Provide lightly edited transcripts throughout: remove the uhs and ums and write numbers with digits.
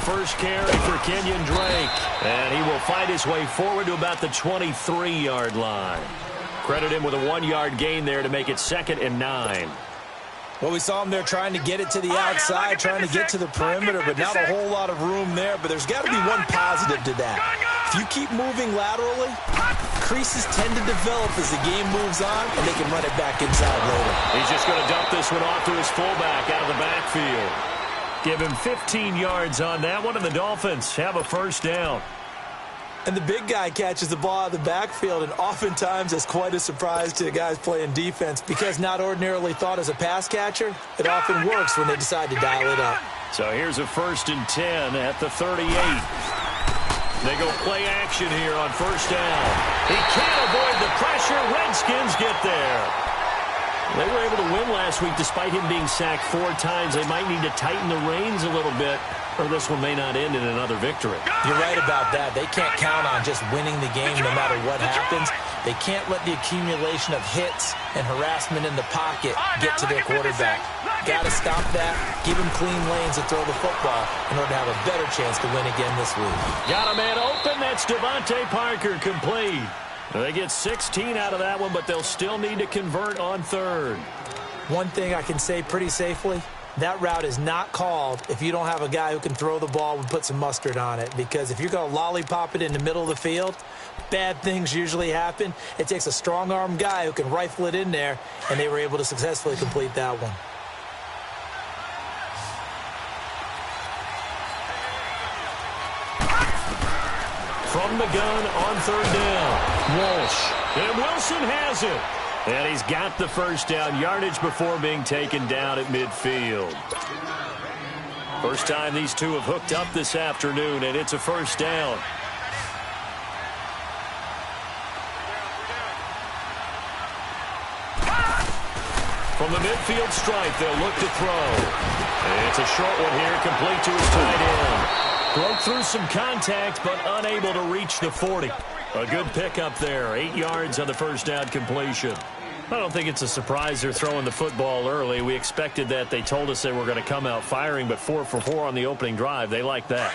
first carry for Kenyon Drake. And he will fight his way forward to about the 23-yard line. Credit him with a 1-yard gain there to make it 2nd and 9. Well, we saw him there trying to get it to the outside, trying to get to the perimeter, but not a whole lot of room there. But there's got to be one positive to that. If you keep moving laterally, creases tend to develop as the game moves on, and they can run it back inside later. He's just going to dump this one off to his fullback out of the backfield. Give him 15 yards on that one, and the Dolphins have a first down. And the big guy catches the ball out of the backfield, and oftentimes it's quite a surprise to the guys playing defense because not ordinarily thought as a pass catcher, it often works when they decide to dial it up. So here's a 1st and 10 at the 38. They go play action here on first down. He can't avoid the pressure. Redskins get there. They were able to win last week despite him being sacked 4 times. They might need to tighten the reins a little bit, or this one may not end in another victory. You're right about that. They can't count on just winning the game no matter what happens. They can't let the accumulation of hits and harassment in the pocket get to their quarterback. Got to stop that, give him clean lanes to throw the football in order to have a better chance to win again this week. Got a man open. That's Devontae Parker, complete. They get 16 out of that one, but they'll still need to convert on 3rd. One thing I can say pretty safely, that route is not called if you don't have a guy who can throw the ball and put some mustard on it. Because if you're going to lollipop it in the middle of the field, bad things usually happen. It takes a strong-arm guy who can rifle it in there, and they were able to successfully complete that one. From the gun on 3rd down, Walsh. And Wilson has it. And he's got the first down, yardage before being taken down at midfield. First time these two have hooked up this afternoon, and it's a first down. From the midfield stripe, they'll look to throw. And it's a short one here, complete to his tight end. Broke through some contact, but unable to reach the 40. A good pickup there, 8 yards on the first down completion. I don't think it's a surprise they're throwing the football early. We expected that. They told us they were going to come out firing, but 4 for 4 on the opening drive. They like that.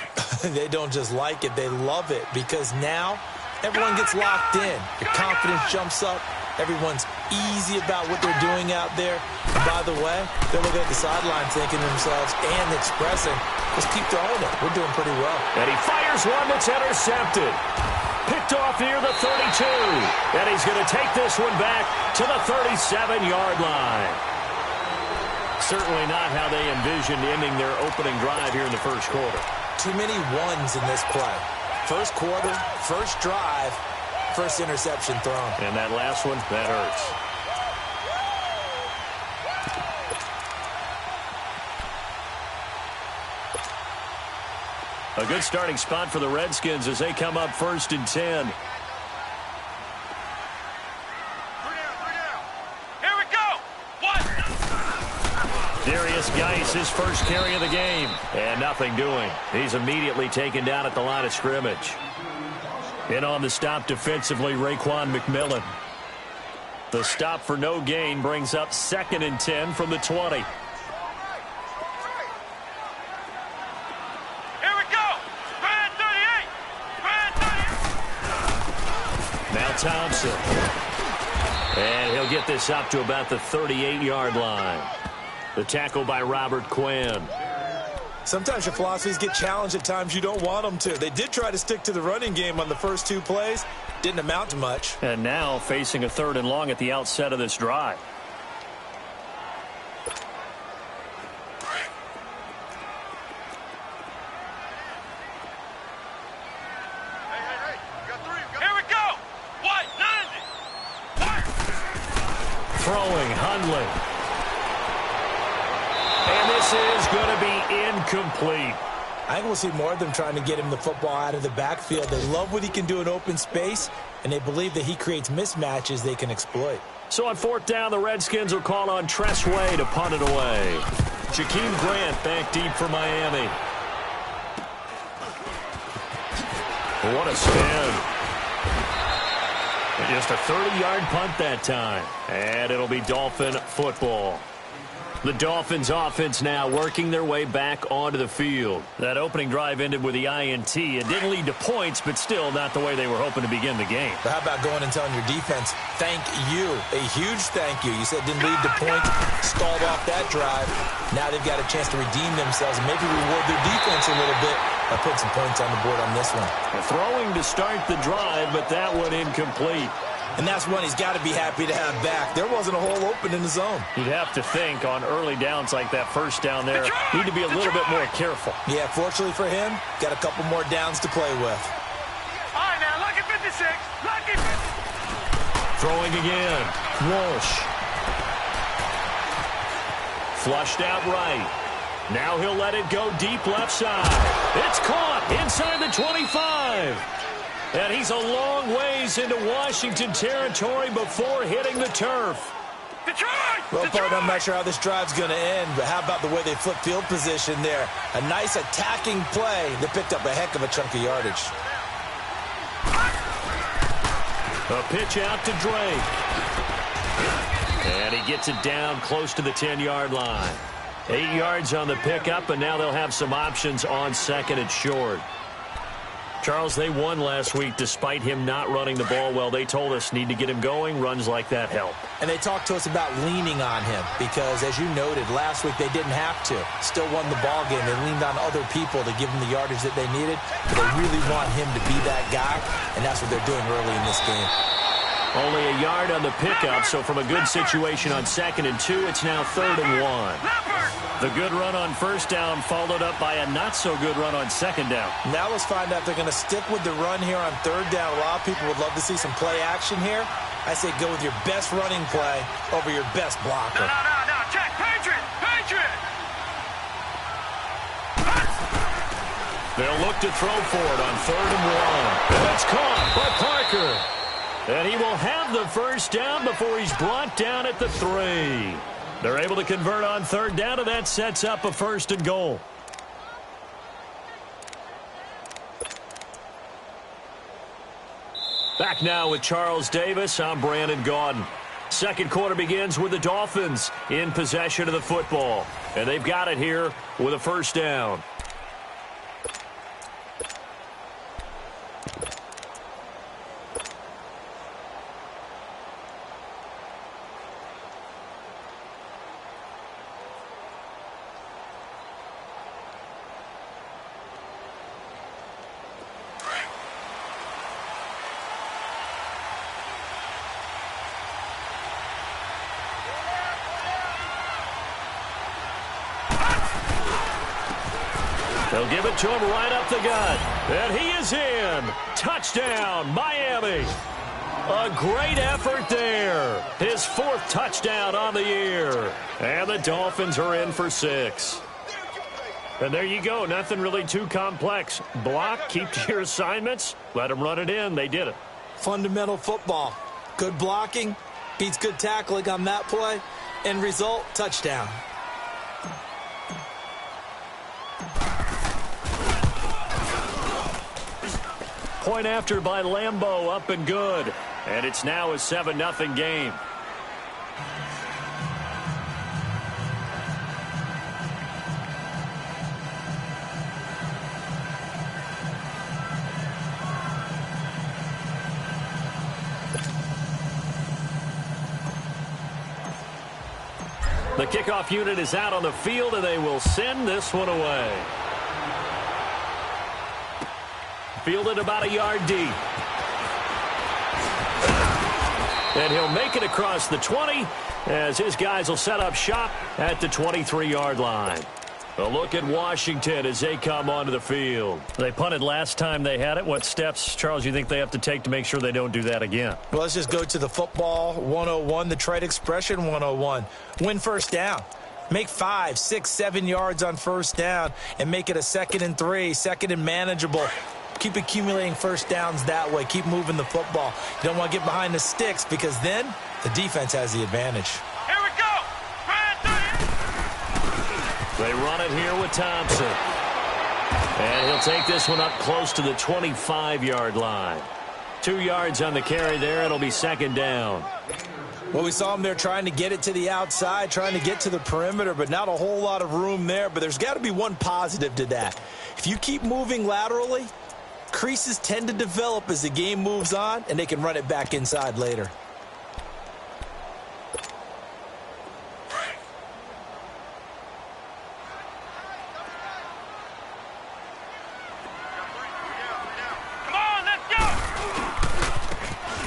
They don't just like it, they love it, because now everyone gets locked in. Your confidence jumps up. Everyone's easy about what they're doing out there. And by the way, they're looking at the sideline thinking to themselves and expressing, let's keep throwing it. We're doing pretty well. And he fires one that's intercepted. Picked off near the 32. And he's going to take this one back to the 37-yard line. Certainly not how they envisioned ending their opening drive here in the first quarter. Too many ones in this play. First quarter, first drive, first interception thrown. And that last one, that hurts. A good starting spot for the Redskins as they come up 1st and 10. Here we go. What? Darius Geis, his first carry of the game. And nothing doing. He's immediately taken down at the line of scrimmage. In on the stop defensively, Raekwon McMillan. The stop for no gain brings up 2nd and 10 from the 20. Thompson. And he'll get this up to about the 38-yard line. The tackle by Robert Quinn. Sometimes your philosophies get challenged at times you don't want them to. They did try to stick to the running game on the first 2 plays. Didn't amount to much. And now facing a 3rd and long at the outset of this drive. Throwing, Hundley. And this is going to be incomplete. I think we'll see more of them trying to get him the football out of the backfield. They love what he can do in open space, and they believe that he creates mismatches they can exploit. So on 4th down, the Redskins will call on Tress Way to punt it away. Jakeem Grant back deep for Miami. What a spin. Just a 30-yard punt that time. And it'll be Dolphin football. The Dolphins offense now working their way back onto the field. That opening drive ended with the INT. It didn't lead to points, but still not the way they were hoping to begin the game. But how about going and telling your defense, thank you, a huge thank you. You said it didn't lead to points, stalled off that drive. Now they've got a chance to redeem themselves and maybe reward their defense a little bit by putting some points on the board on this one. Throwing to start the drive, but that one incomplete. And that's one he's got to be happy to have back. There wasn't a hole open in the zone. You'd have to think on early downs like that first down there, need to be a little bit more careful. Yeah, fortunately for him, got a couple more downs to play with. All right, now, lucky 56. Lucky 56. Throwing again. Walsh. Flushed out right. Now he'll let it go deep left side. It's caught inside the 25. And he's a long ways into Washington territory before hitting the turf. Well, Bart, I'm not sure how this drive's going to end, but how about the way they flip field position there? A nice attacking play that picked up a heck of a chunk of yardage. A pitch out to Drake. And he gets it down close to the 10-yard line. 8 yards on the pickup, and now they'll have some options on second and short. Charles, they won last week despite him not running the ball well. They told us need to get him going. Runs like that help. And they talked to us about leaning on him because, as you noted, last week they didn't have to. Still won the ball game. They leaned on other people to give them the yardage that they needed. But they really want him to be that guy, and that's what they're doing early in this game. Only a yard on the pickup, so from a good situation on 2nd and 2, it's now 3rd and 1. The good run on first down followed up by a not-so-good run on 2nd down. Now let's find out if they're going to stick with the run here on 3rd down. A lot of people would love to see some play action here. I say go with your best running play over your best blocker. No. Check. Patriot. They'll look to throw for it on 3rd and 1. And it's caught by Parker. And he will have the first down before he's brought down at the 3. They're able to convert on 3rd down, and that sets up a 1st and goal. Back now with Charles Davis. I'm Brandon Gaudin. Second quarter begins with the Dolphins in possession of the football. And they've got it here with a first down. They'll give it to him right up the gut. And he is in. Touchdown, Miami. A great effort there. His 4th touchdown on the year. And the Dolphins are in for 6. And there you go. Nothing really too complex. Block, keep to your assignments, let them run it in. They did it. Fundamental football. Good blocking beats good tackling on that play. End result, touchdown. Point after by Lambeau, up and good. And it's now a 7-0 game. The kickoff unit is out on the field, and they will send this one away. Fielded about a yard deep. And he'll make it across the 20 as his guys will set up shop at the 23-yard line. A look at Washington as they come onto the field. They punted last time they had it. What steps, Charles, you think they have to take to make sure they don't do that again? Well, let's just go to the football 101, the trade expression 101. Win first down. Make 5, 6, 7 yards on first down and make it a 2nd and 3, 2nd and manageable. Keep accumulating first downs that way. Keep moving the football. You don't want to get behind the sticks because then the defense has the advantage. Here we go. They run it here with Thompson. And he'll take this one up close to the 25-yard line. 2 yards on the carry there. It'll be 2nd down. Well, we saw him there trying to get it to the outside, trying to get to the perimeter, but not a whole lot of room there. But there's got to be one positive to that. If you keep moving laterally, creases tend to develop as the game moves on, and they can run it back inside later.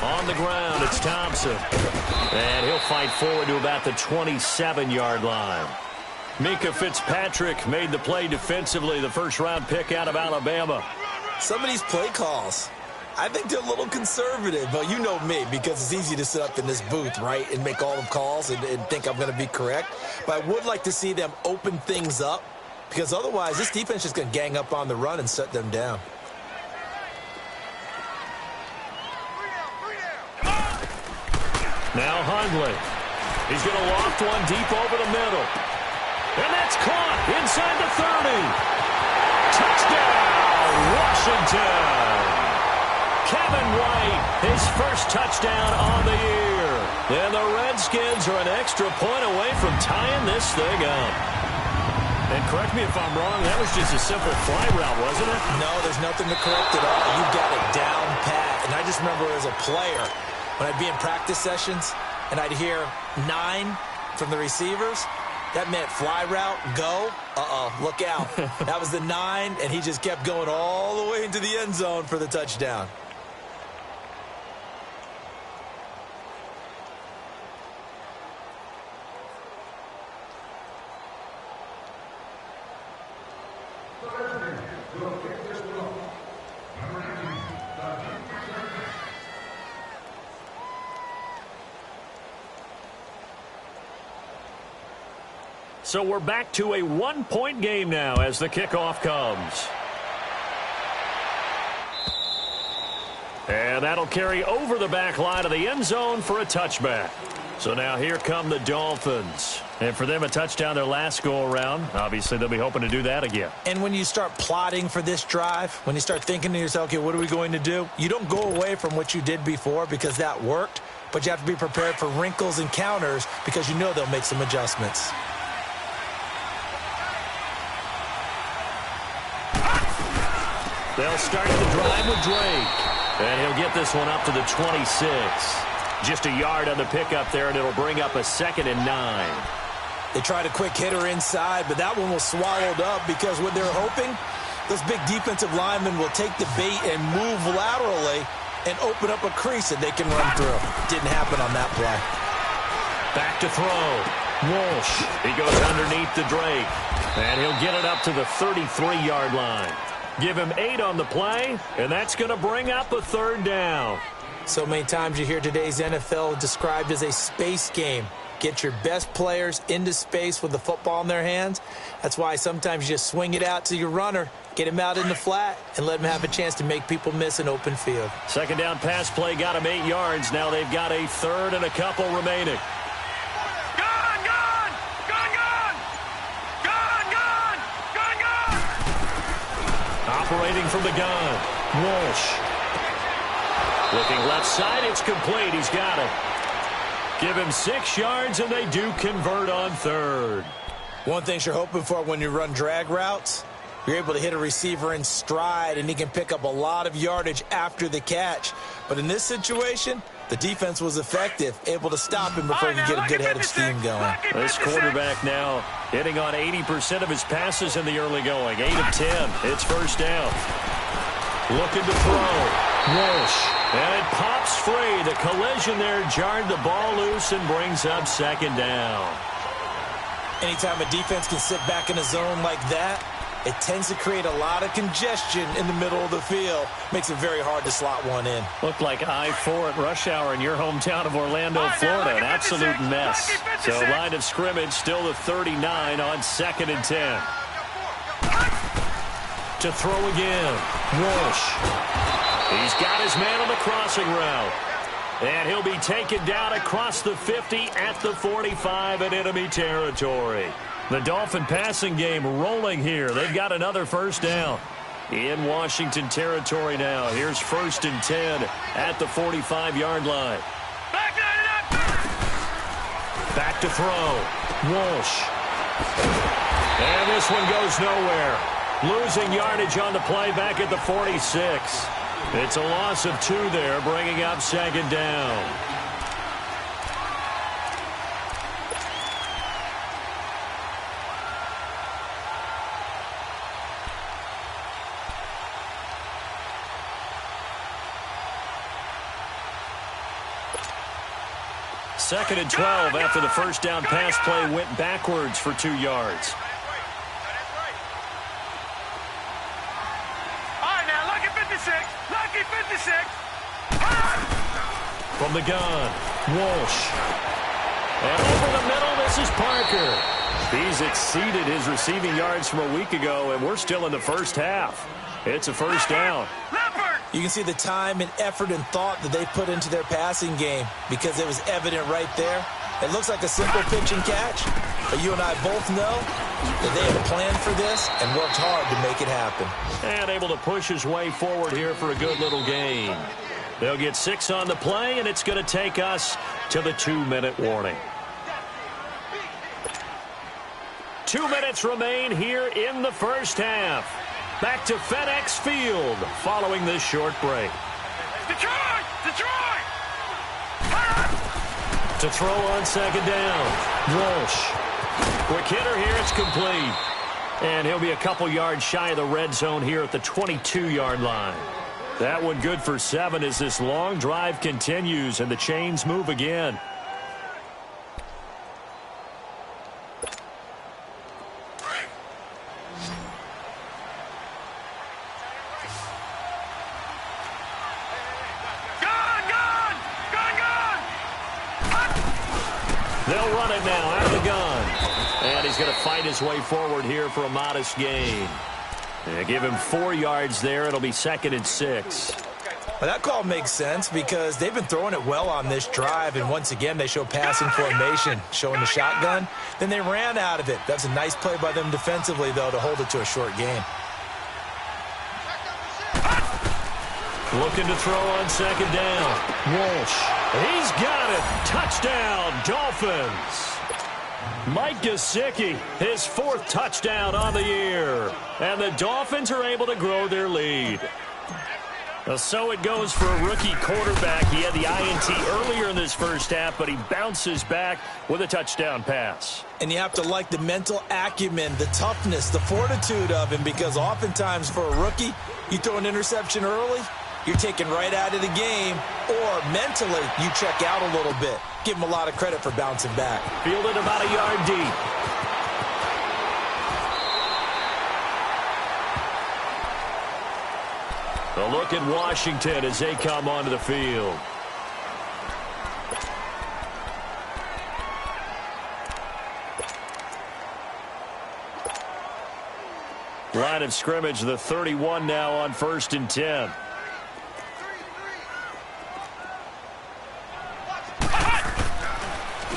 On the ground, it's Thompson. And he'll fight forward to about the 27-yard line. Mika Fitzpatrick made the play defensively, the first-round pick out of Alabama. Some of these play calls, I think they're a little conservative, but you know me, because it's easy to sit up in this booth, right, and make all the calls and think I'm going to be correct. But I would like to see them open things up, because otherwise this defense is going to gang up on the run and shut them down. Now Hundley. He's going to loft one deep over the middle. And that's caught inside the 30. Touchdown, Washington. Kevin White, his first touchdown on the year. And the Redskins are an extra point away from tying this thing up. And correct me if I'm wrong, that was just a simple fly route, wasn't it? No, there's nothing to correct at all. You got it down pat. And I just remember as a player, when I'd be in practice sessions and I'd hear 9 from the receivers, that meant fly route, go, look out. That was the 9, and he just kept going all the way into the end zone for the touchdown. So we're back to a one-point game now as the kickoff comes. And that'll carry over the back line of the end zone for a touchback. So now here come the Dolphins. And for them, a touchdown their last go-around. Obviously, they'll be hoping to do that again. And when you start plotting for this drive, when you start thinking to yourself, okay, what are we going to do? You don't go away from what you did before because that worked, but you have to be prepared for wrinkles and counters because you know they'll make some adjustments. They'll start the drive with Drake. And he'll get this one up to the 26. Just a yard on the pickup there, and it'll bring up a 2nd and 9. They tried a quick hitter inside, but that one was swallowed up because what they're hoping, those big defensive linemen will take the bait and move laterally and open up a crease that they can run through. Didn't happen on that play. Back to throw. Walsh. He goes underneath the Drake. And he'll get it up to the 33-yard line. Give him 8 on the play, and that's going to bring up a 3rd down. So many times you hear today's NFL described as a space game. Get your best players into space with the football in their hands. That's why sometimes you just swing it out to your runner, get him out in the flat, and let him have a chance to make people miss an open field. 2nd down pass play got him 8 yards. Now they've got a 3rd and a couple remaining. Operating from the gun, Walsh. Looking left side, it's complete. He's got it. Give him 6 yards, and they do convert on 3rd. One thing you're hoping for when you run drag routes, you're able to hit a receiver in stride, and he can pick up a lot of yardage after the catch. But in this situation, the defense was effective, able to stop him before he could get a good head of steam going. This quarterback now hitting on 80% of his passes in the early going. 8 of 10. It's 1st down. Looking to throw. Walsh. And it pops free. The collision there jarred the ball loose and brings up 2nd down. Anytime a defense can sit back in a zone like that, it tends to create a lot of congestion in the middle of the field. Makes it very hard to slot one in. Looked like I-4 at rush hour in your hometown of Orlando, Florida. An absolute mess. So line of scrimmage still the 39 on 2nd and 10. To throw again. Walsh. He's got his man on the crossing route. And he'll be taken down across the 50 at the 45 in enemy territory. The Dolphin passing game rolling here. They've got another 1st down in Washington territory now. Here's 1st and 10 at the 45-yard line. Back to throw. Walsh. And this one goes nowhere. Losing yardage on the play back at the 46. It's a loss of 2 there, bringing up second down. Second and 12 after the first down pass play went backwards for 2 yards. All right, now, lucky 56. Lucky 56. From the gun, Walsh. And over the middle, this is Parker. He's exceeded his receiving yards from a week ago, and we're still in the first half. It's a first down. You can see the time and effort and thought that they put into their passing game because it was evident right there. It looks like a simple pitch and catch, but you and I both know that they had planned for this and worked hard to make it happen. And able to push his way forward here for a good little gain. They'll get 6 on the play, and it's going to take us to the 2-minute warning. 2 minutes remain here in the first half. Back to FedEx Field following this short break. Detroit! Detroit! To throw on second down. Walsh. Quick hitter here. It's complete. And he'll be a couple yards shy of the red zone here at the 22-yard line. That one good for 7 as this long drive continues and the chains move again. They'll run it now out of the gun. And he's going to fight his way forward here for a modest gain. And give him 4 yards there. It'll be 2nd and 6. Well, that call makes sense because they've been throwing it well on this drive, and once again they show passing formation, showing the shotgun. Then they ran out of it. That's a nice play by them defensively, though, to hold it to a short game. Looking to throw on second down. Walsh. He's got it. Touchdown, Dolphins. Mike Gesicki, his 4th touchdown on the year. And the Dolphins are able to grow their lead. Well, so it goes for a rookie quarterback. He had the INT earlier in this first half, but he bounces back with a touchdown pass. And you have to like the mental acumen, the toughness, the fortitude of him, because oftentimes for a rookie, you throw an interception early, you're taken right out of the game, or mentally you check out a little bit. Give him a lot of credit for bouncing back. Fielded about a yard deep. A look at Washington as they come onto the field. Line of scrimmage, the 31 now on 1st and 10.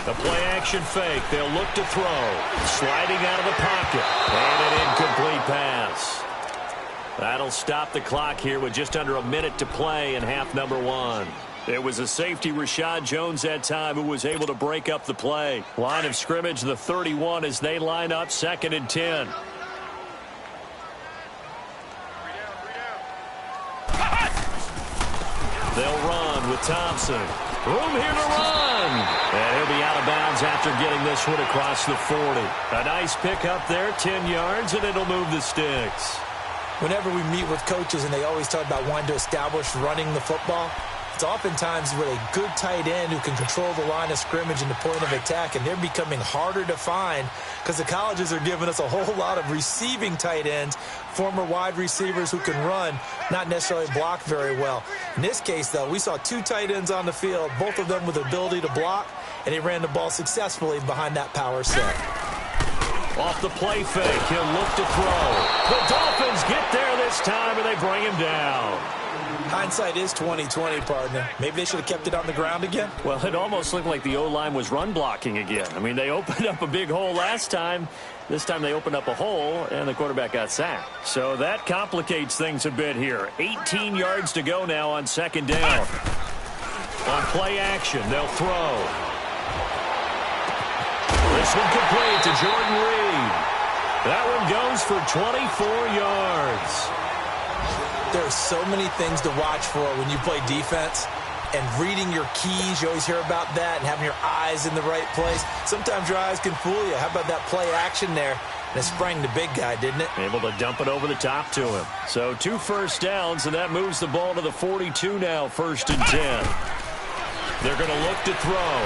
The play-action fake. They'll look to throw. Sliding out of the pocket. And an incomplete pass. That'll stop the clock here with just under a minute to play in half number 1. It was a safety, Rashad Jones, that time, who was able to break up the play. Line of scrimmage, the 31, as they line up 2nd and 10. They'll run with Thompson. Room here to run. And he'll be out of bounds after getting this one across the 40. A nice pickup there, 10 yards, and it'll move the sticks. Whenever we meet with coaches and they always talk about wanting to establish running the football, it's oftentimes with a good tight end who can control the line of scrimmage and the point of attack, and they're becoming harder to find because the colleges are giving us a whole lot of receiving tight ends, former wide receivers who can run, not necessarily block very well. In this case, though, we saw 2 tight ends on the field, both of them with the ability to block, and they ran the ball successfully behind that power set. Off the play fake, he'll look to throw. The Dolphins get there this time, and they bring him down. Hindsight is 20/20, partner. Maybe they should have kept it on the ground again. Well, it almost looked like the O-line was run blocking again. I mean, they opened up a big hole last time. This time they opened up a hole, and the quarterback got sacked. So that complicates things a bit here. 18 yards to go now on 2nd down. On play action, they'll throw. This one complete to Jordan Reed. That one goes for 24 yards. There are so many things to watch for when you play defense. And reading your keys, you always hear about that, and having your eyes in the right place. Sometimes your eyes can fool you. How about that play action there? And it sprang the big guy, didn't it? Able to dump it over the top to him. So 2 first downs, and that moves the ball to the 42 now, 1st and 10. They're going to look to throw.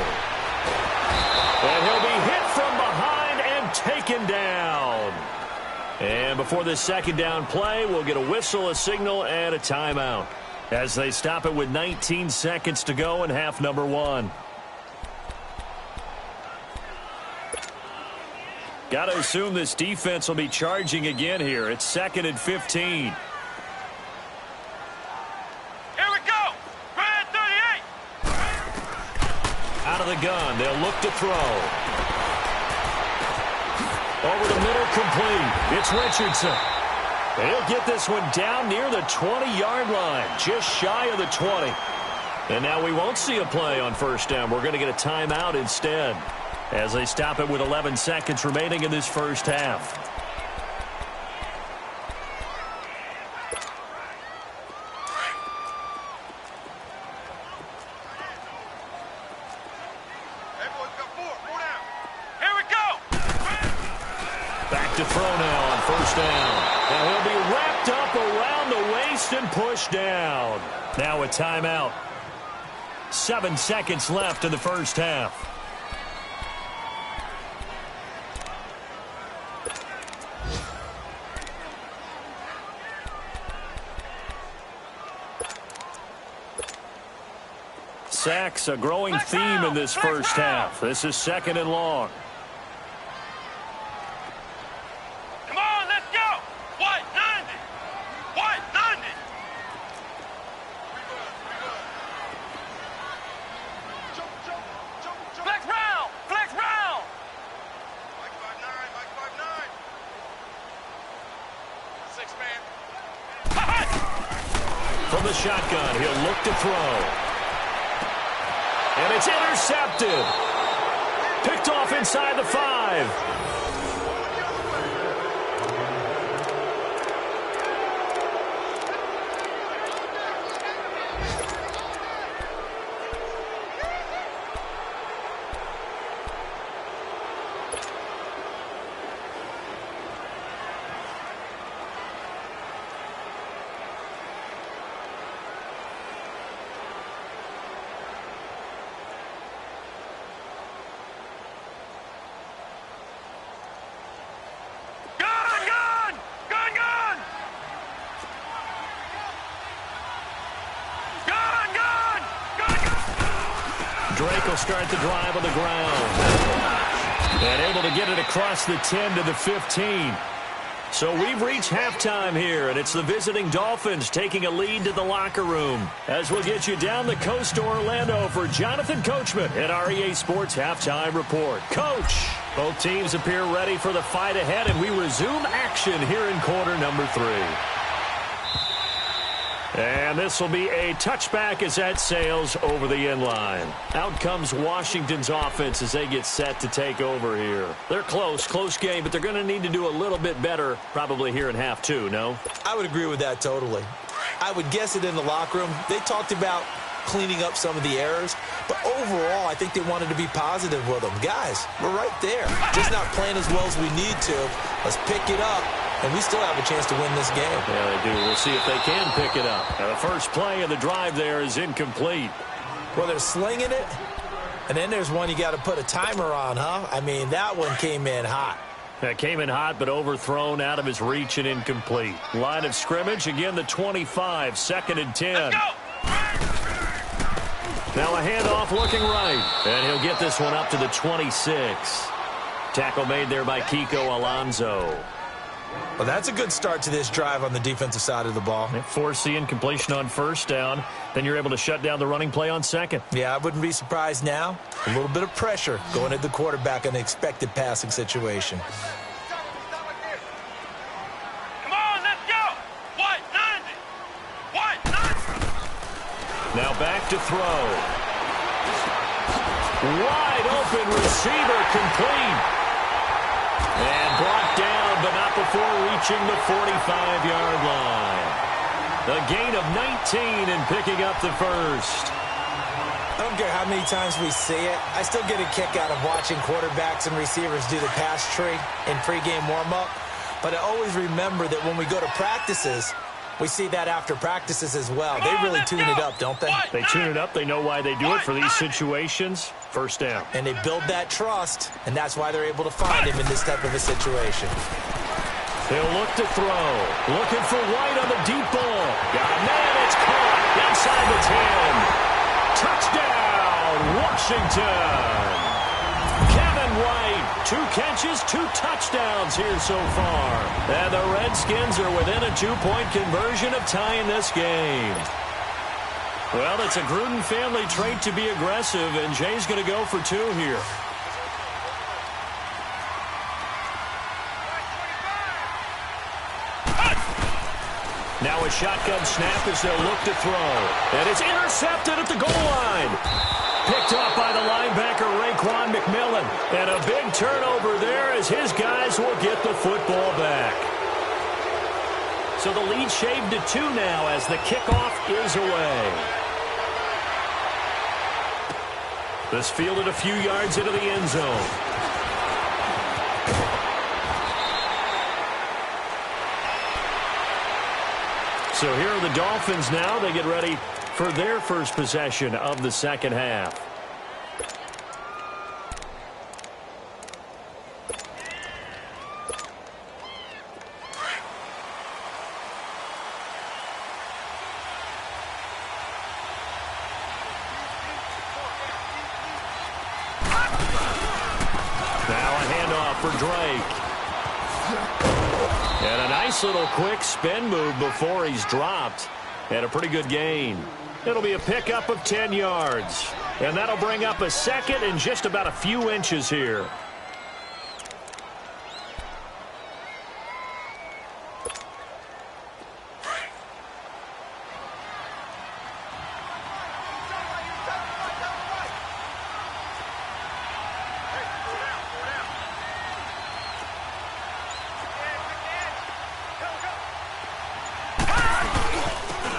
And he'll be hit from behind and taken down. And before this 2nd down play, we'll get a whistle, a signal, and a timeout, as they stop it with 19 seconds to go in half number 1. Got to assume this defense will be charging again here. It's 2nd and 15. Here we go. Red 38. Out of the gun. They'll look to throw. Over the middle, complete. It's Richardson. He'll get this one down near the 20-yard line, just shy of the 20. And now we won't see a play on 1st down. We're going to get a timeout instead, as they stop it with 11 seconds remaining in this 1st half. Hey, boys, got 4 down. Here we go. Back to throw now on 1st down. Now he'll be wrapped up around the waist and pushed down. Now a timeout. 7 seconds left in the 1st half. Sacks, a growing theme in this 1st half. This is 2nd and long. Come on, let's go. White 90. White 90. Flex round. Flex round. Mike 5'9". Mike 5'9". 6 man. From the shotgun, he'll look to throw. And it's intercepted. Picked off inside the 5. Drake will start the drive on the ground. And able to get it across the 10 to the 15. So we've reached halftime here, and it's the visiting Dolphins taking a lead to the locker room. As we'll get you down the coast to Orlando for Jonathan Coachman at our EA Sports Halftime Report. Coach, both teams appear ready for the fight ahead, and we resume action here in quarter number 3. And this will be a touchback as that sails over the end line. Out comes Washington's offense as they get set to take over here. They're close game, but they're going to need to do a little bit better probably here in half 2, no? I would agree with that totally. I would guess it in the locker room. They talked about cleaning up some of the errors, but overall, I think they wanted to be positive with them. Guys, we're right there. Just not playing as well as we need to. Let's pick it up. And we still have a chance to win this game. Yeah, they do. We'll see if they can pick it up. Now, the first play of the drive there is incomplete. Well, they're slinging it, and then there's one you got to put a timer on, huh? I mean, that one came in hot. That came in hot, but overthrown, out of his reach, and incomplete. Line of scrimmage, again, the 25, 2nd and 10. Now a handoff looking right, and he'll get this one up to the 26. Tackle made there by Kiko Alonso. Well, that's a good start to this drive on the defensive side of the ball. Force the incompletion on 1st down. Then you're able to shut down the running play on 2nd. Yeah, I wouldn't be surprised now. A little bit of pressure going at the quarterback in an expected passing situation. Come on, let's go. White 90. White 90. Now back to throw. Wide open receiver, complete. And brought down, but not before reaching the 45-yard line. A gain of 19 and picking up the first. I don't care how many times we see it. I still get a kick out of watching quarterbacks and receivers do the pass tree in pregame warm-up. But I always remember that when we go to practices, we see that after practices as well. They really tune it up, don't they? They tune it up. They know why they do it for these situations. First down. And they build that trust, and that's why they're able to find him in this type of a situation. They'll look to throw. Looking for White on the deep ball. Got a man. It's caught inside the 10. Touchdown, Washington. Kevin White, 2 catches, 2 touchdowns here so far. And the Redskins are within a 2-point conversion of tying this game. Well, it's a Gruden family trait to be aggressive, and Jay's going to go for 2 here. Now a shotgun snap as they'll look to throw. And it's intercepted at the goal line. Picked up by the linebacker, Raekwon McMillan. And a big turnover there as his guys will get the football back. So the lead shaved to 2 now as the kickoff is away. This fielded a few yards into the end zone. So here are the Dolphins now. They get ready for their first possession of the second half. Now a handoff for Drake. And a nice little quick spin move before he's dropped. And a pretty good gain. It'll be a pickup of 10 yards. And that'll bring up a second and just about a few inches here.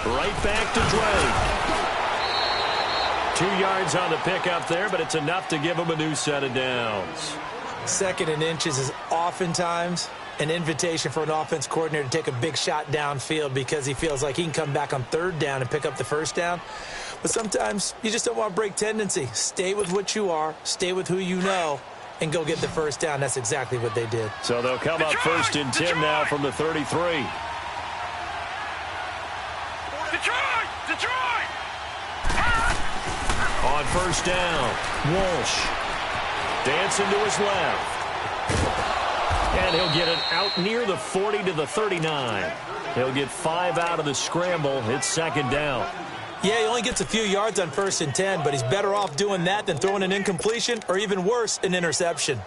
Right back to Drake. 2 yards on the pickup there, but it's enough to give him a new set of downs. 2nd and inches is oftentimes an invitation for an offense coordinator to take a big shot downfield because he feels like he can come back on 3rd down and pick up the 1st down. But sometimes you just don't want to break tendency. Stay with what you are, stay with who you know, and go get the 1st down. That's exactly what they did. So they'll come up 1st and 10 now from the 33. On 1st down, Walsh dancing to his left. And he'll get it out near the 40 to the 39. He'll get 5 out of the scramble. It's 2nd down. Yeah, he only gets a few yards on 1st and 10, but he's better off doing that than throwing an incompletion or even worse, an interception.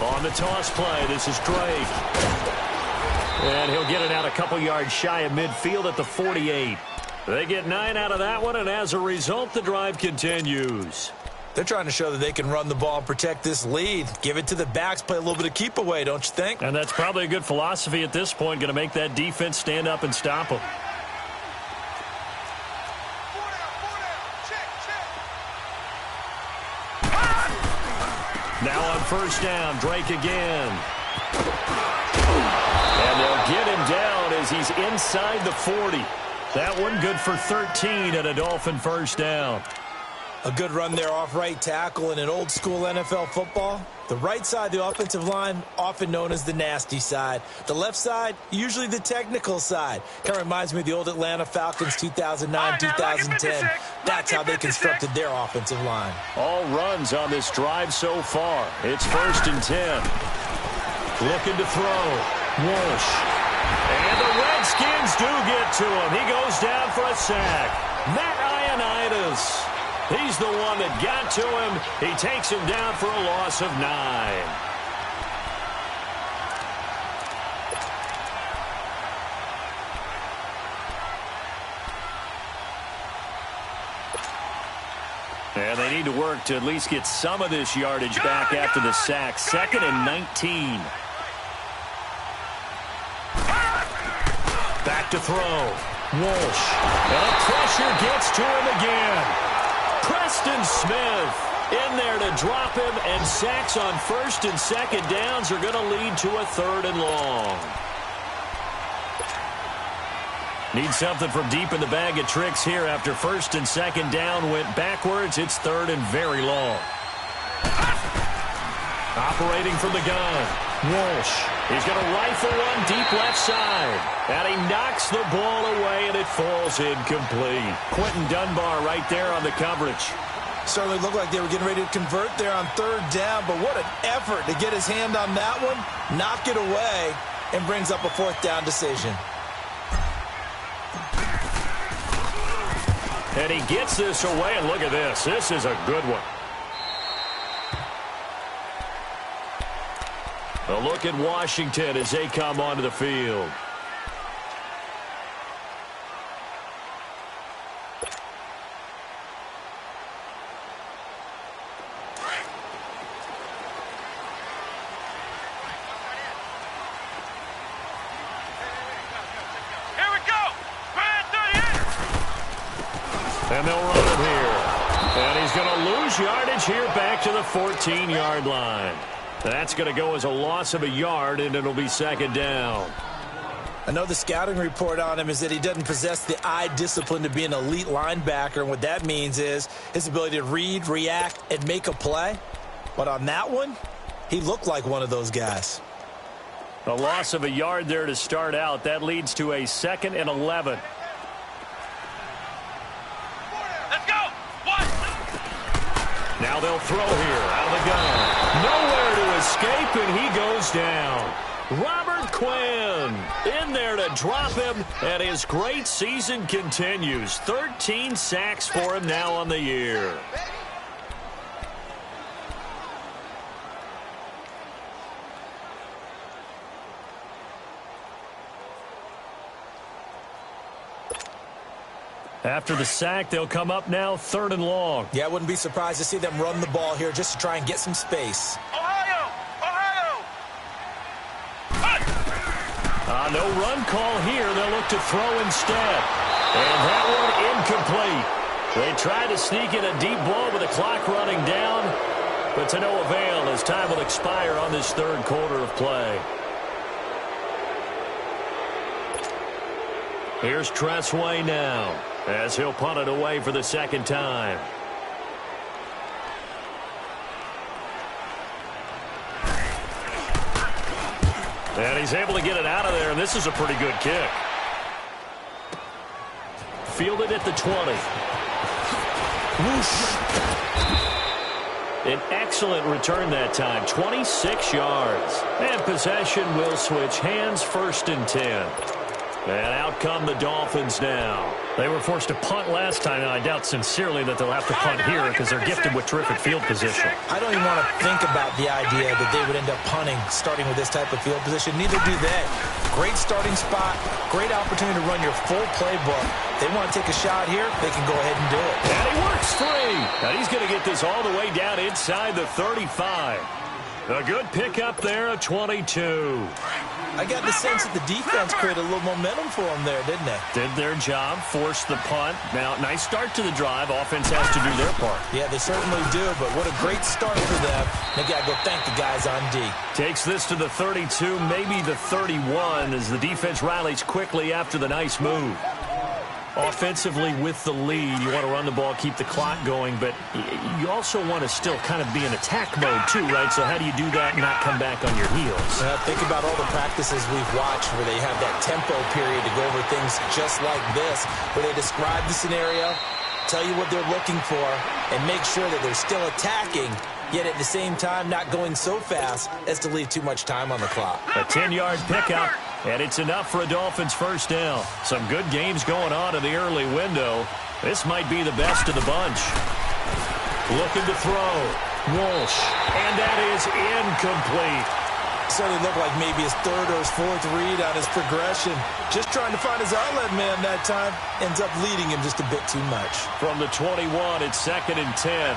On the toss play, this is Drake. And he'll get it out a couple yards shy of midfield at the 48. They get 9 out of that one, and as a result, the drive continues. They're trying to show that they can run the ball and protect this lead. Give it to the backs, play a little bit of keep away, don't you think? And that's probably a good philosophy at this point, going to make that defense stand up and stop them. Now on 1st down, Drake again. And they'll get him down as he's inside the 40. That one good for 13 and a Dolphin 1st down. A good run there off right tackle in an old-school NFL football. The right side of the offensive line, often known as the nasty side. The left side, usually the technical side. Kind of reminds me of the old Atlanta Falcons 2009, 2010. That's how they constructed their offensive line. All runs on this drive so far. It's 1st and 10. Looking to throw. Walsh. And the red Redskins do get to him. He goes down for a sack. Matt Ioannidis. He's the one that got to him. He takes him down for a loss of 9. And they need to work to at least get some of this yardage back after the sack. 2nd and 19. Back to throw. Walsh. And pressure gets to him again. Preston Smith in there to drop him, and sacks on 1st and 2nd downs are going to lead to a 3rd and long. Need something from deep in the bag of tricks here after 1st and 2nd down went backwards. It's 3rd and very long. Operating from the gun. Walsh. He's going to rifle one deep left side. And he knocks the ball away, and it falls incomplete. Quentin Dunbar right there on the coverage. Certainly looked like they were getting ready to convert there on 3rd down, but what an effort to get his hand on that one, knock it away, and brings up a 4th down decision. And he gets this away, and look at this. This is a good one. A look at Washington as they come onto the field. And they'll run it here. And he's going to lose yardage here back to the 14-yard line. That's going to go as a loss of a yard, and it'll be 2nd down. I know the scouting report on him is that he doesn't possess the eye discipline to be an elite linebacker, and what that means is his ability to read, react, and make a play. But on that one, he looked like one of those guys. A loss of a yard there to start out. That leads to a 2nd and 11. Now they'll throw here out of the gun. Nowhere to escape, and he goes down. Robert Quinn in there to drop him, and his great season continues. 13 sacks for him now on the year. After the sack, they'll come up now 3rd and long. Yeah, I wouldn't be surprised to see them run the ball here just to try and get some space. Ohio! No run call here. They'll look to throw instead. And that one incomplete. They tried to sneak in a deep ball with the clock running down, but to no avail as time will expire on this 3rd quarter of play. Here's Tressway now, as he'll punt it away for the 2nd time. And he's able to get it out of there, and this is a pretty good kick. Fielded at the 20. Whoosh. An excellent return that time, 26 yards. And possession will switch hands, 1st and 10. And out come the Dolphins now. They were forced to punt last time, and I doubt sincerely that they'll have to punt here because they're gifted with terrific field position. I don't even want to think about the idea that they would end up punting starting with this type of field position. Neither do they. Great starting spot, great opportunity to run your full playbook. If they want to take a shot here, they can go ahead and do it. And he works free. And he's going to get this all the way down inside the 35. A good pickup there, a 22. I got the sense that the defense created a little momentum for them there, didn't they? Did their job, forced the punt. Now, nice start to the drive. Offense has to do their part. Yeah, they certainly do, but what a great start for them. They got to go thank the guys on D. Takes this to the 32, maybe the 31, as the defense rallies quickly after the nice move. Offensively with the lead, you want to run the ball, keep the clock going, but you also want to still kind of be in attack mode too, right? So how do you do that and not come back on your heels? Think about all the practices we've watched where they have that tempo period to go over things just like this, where they describe the scenario, tell you what they're looking for, and make sure that they're still attacking, yet at the same time not going so fast as to leave too much time on the clock. A 10-yard pickup. And it's enough for a Dolphins first down. Some good games going on in the early window. This might be the best of the bunch. Looking to throw. Walsh. And that is incomplete. Certainly looked like maybe his third or his fourth read on his progression. Just trying to find his outlet man that time. Ends up leading him just a bit too much. From the 21, it's 2nd and 10.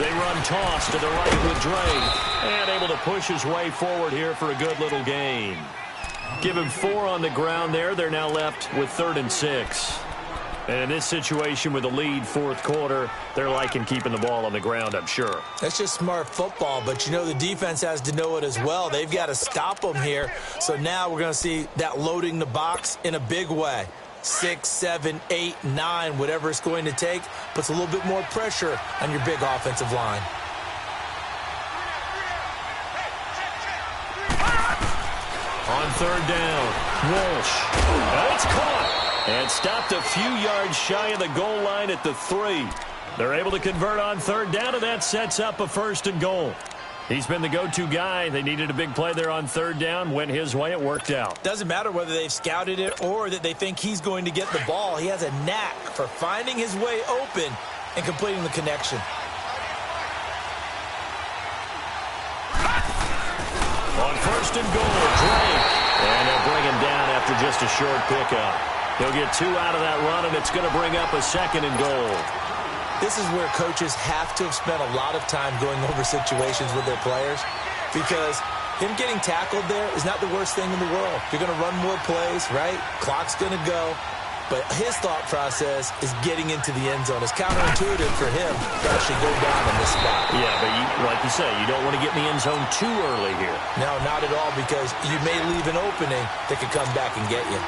They run toss to the right with Drake. And able to push his way forward here for a good little gain. Give him 4 on the ground there. They're now left with 3rd and 6. And in this situation with a lead, fourth quarter, they're liking keeping the ball on the ground, I'm sure. That's just smart football, but you know the defense has to know it as well. They've got to stop them here. So now we're going to see that loading the box in a big way. 6, 7, 8, 9, whatever it's going to take, puts a little bit more pressure on your big offensive line. On 3rd down, Walsh. It's caught. And stopped a few yards shy of the goal line at the 3. They're able to convert on 3rd down, and that sets up a 1st and goal. He's been the go-to guy. They needed a big play there on 3rd down. Went his way. It worked out. Doesn't matter whether they've scouted it or that they think he's going to get the ball. He has a knack for finding his way open and completing the connection. On 1st and goal, Drake. And they'll bring him down after just a short pickup. He'll get 2 out of that run, and it's going to bring up a 2nd and goal. This is where coaches have to have spent a lot of time going over situations with their players, because him getting tackled there is not the worst thing in the world. You're going to run more plays, right? Clock's going to go. But his thought process is getting into the end zone. It's counterintuitive for him to actually go down in this spot. Yeah, but like you say, you don't want to get in the end zone too early here. No, not at all, because you may leave an opening that could come back and get you.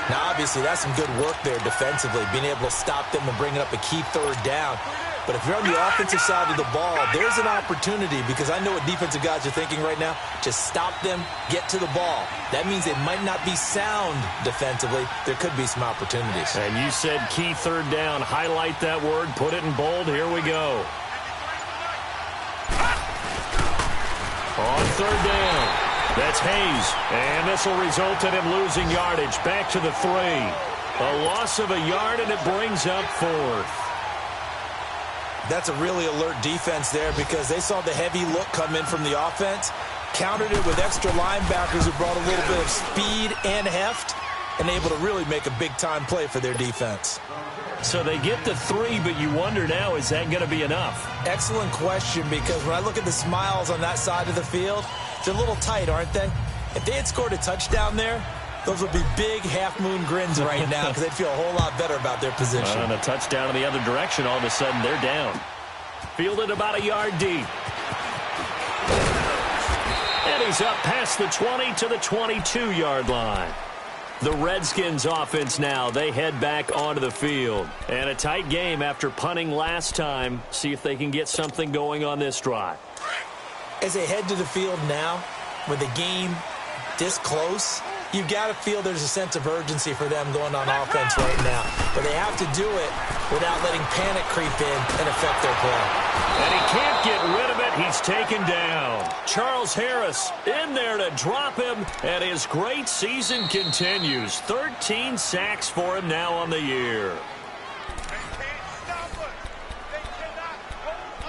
Now, obviously, that's some good work there defensively, being able to stop them and bringing up a key 3rd down. But if you're on the offensive side of the ball, there's an opportunity, because I know what defensive guys are thinking right now. Just stop them, get to the ball. That means they might not be sound defensively. There could be some opportunities. And you said key 3rd down. Highlight that word. Put it in bold. Here we go. On 3rd down. That's Hayes. And this will result in him losing yardage. Back to the 3. A loss of a yard, and it brings up 4th. That's a really alert defense there, because they saw the heavy look come in from the offense, countered it with extra linebackers who brought a little bit of speed and heft, and able to really make a big-time play for their defense. So they get the 3, but you wonder now, is that going to be enough? Excellent question, because when I look at the smiles on that side of the field, they're a little tight, aren't they? If they had scored a touchdown there, those would be big half-moon grins right now, because they'd feel a whole lot better about their position. And a touchdown in the other direction, all of a sudden they're down. Fielded about a yard deep. And he's up past the 20 to the 22-yard line. The Redskins offense now, they head back onto the field. And a tight game after punting last time. See if they can get something going on this drive. As they head to the field now, with the game this close, you've got to feel there's a sense of urgency for them going on offense right now. But they have to do it without letting panic creep in and affect their play. And he can't get rid of it. He's taken down. Charles Harris in there to drop him, and his great season continues. 13 sacks for him now on the year.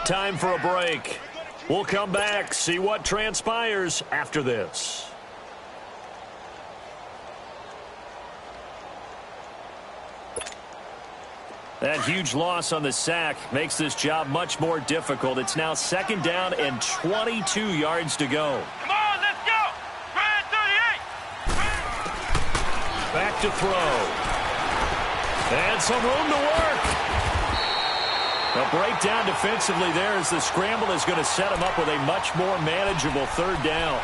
Time for a break. We'll come back, see what transpires after this. That huge loss on the sack makes this job much more difficult. It's now 2nd down and 22 yards to go. Come on, let's go! Ryan 38! Back to throw. And some room to work. A breakdown defensively there as the scramble is going to set him up with a much more manageable 3rd down.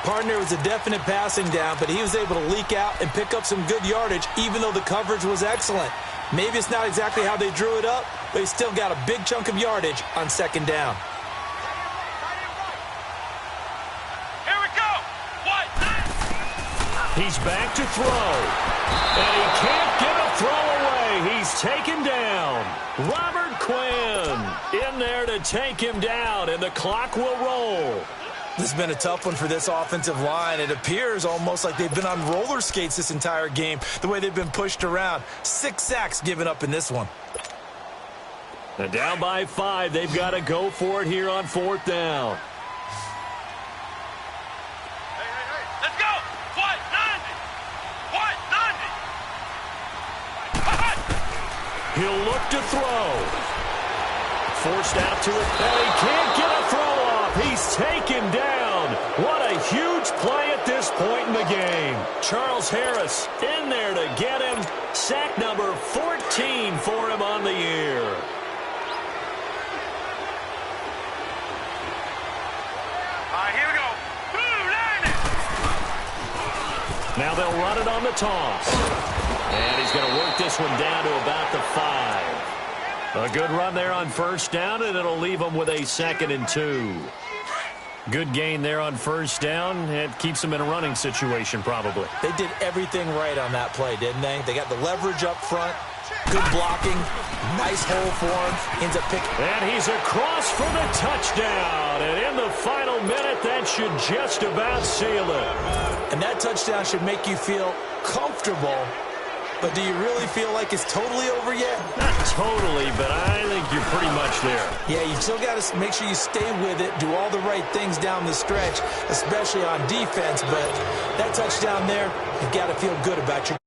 Partner was a definite passing down, but he was able to leak out and pick up some good yardage, even though the coverage was excellent. Maybe it's not exactly how they drew it up, but he still got a big chunk of yardage on 2nd down. Here we go! What? He's back to throw. And he can't get a throw away. He's taken down. Robert Quinn in there to to take him down, and the clock will roll. This has been a tough one for this offensive line. It appears almost like they've been on roller skates this entire game, the way they've been pushed around. 6 sacks given up in this one. And down by 5, they've got to go for it here on 4th down. Hey, let's go! What? 90! What? 90! He'll look to throw. Forced out to it. And he can't get a throw off. He's taken down. What a huge play at this point in the game. Charles Harris in there to get him. Sack number 14 for him on the year. All right, here we go. Blue 90! Now they'll run it on the toss. And he's going to work this one down to about the 5. A good run there on 1st down, and it'll leave them with a 2nd and 2. Good gain there on 1st down. It keeps them in a running situation, probably. They did everything right on that play, didn't they? They got the leverage up front, good blocking, nice hole for him. Ends up picking. And he's across for the touchdown. And in the final minute, that should just about seal it. And that touchdown should make you feel comfortable. But do you really feel like it's totally over yet? Not totally, but I think you're pretty much there. Yeah, you still got to make sure you stay with it, do all the right things down the stretch, especially on defense. But that touchdown there, you've got to feel good about your